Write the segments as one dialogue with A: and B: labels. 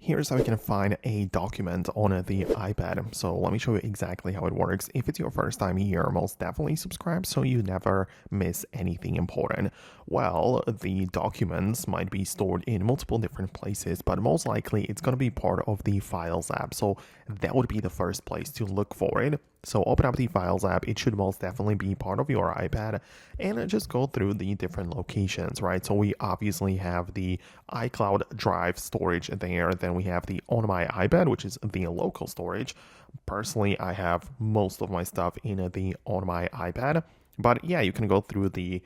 A: here's how you can find a document on the iPad. So let me show you exactly how it works. If it's your first time here, most definitely subscribe so you never miss anything important. Well, the documents might be stored in multiple different places, but most likely it's going to be part of the Files app. So that would be the first place to look for it. So open up the Files app. It should most definitely be part of your iPad and just go through the different locations, right? So we obviously have the iCloud Drive storage there. Then we have the On My iPad, which is the local storage. Personally, I have most of my stuff in the On My iPad. But yeah, you can go through the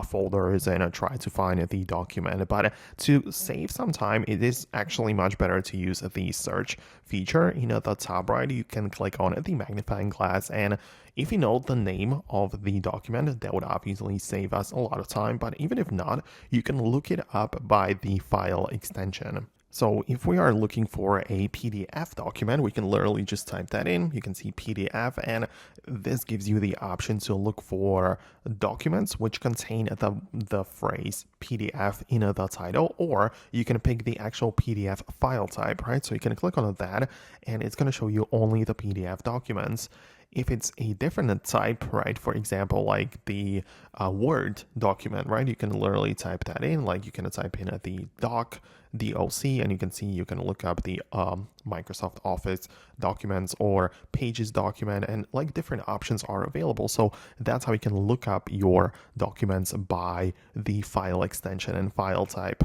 A: folders and try to find the document. But to save some time, it is actually much better to use the search feature. In the top right, you can click on the magnifying glass. And if you know the name of the document, that would obviously save us a lot of time. But even if not, you can look it up by the file extension. So if we are looking for a PDF document, we can literally just type that in. You can see PDF, and this gives you the option to look for documents which contain the phrase PDF in the title, or you can pick the actual PDF file type, right? So you can click on that, and it's going to show you only the PDF documents. If it's a different type, right, for example, like the Word document, right, you can literally type that in, like you can type in the doc, and you can see you can look up the Microsoft Office documents or Pages document, and like different options are available. So that's how you can look up your documents by the file extension and file type.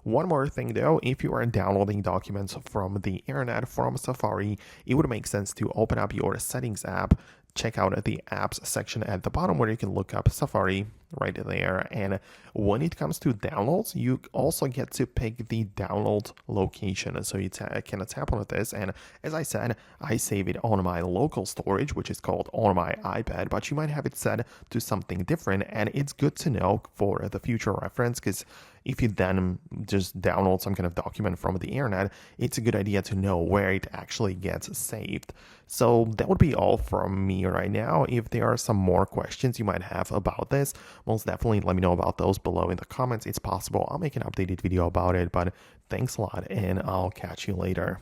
A: One more thing though, if you are downloading documents from the internet, from Safari, it would make sense to open up your Settings app, check out the apps section at the bottom where you can look up Safari right there. And when it comes to downloads, you also get to pick the download location. So you can tap on this, and as I said, I save it on my local storage, which is called On My iPad, but you might have it set to something different, and it's good to know for the future reference, because if you then just download some kind of document from the internet, it's a good idea to know where it actually gets saved. So that would be all from me right now. If there are some more questions you might have about this, most definitely let me know about those below in the comments. It's possible I'll make an updated video about it, but thanks a lot, and I'll catch you later.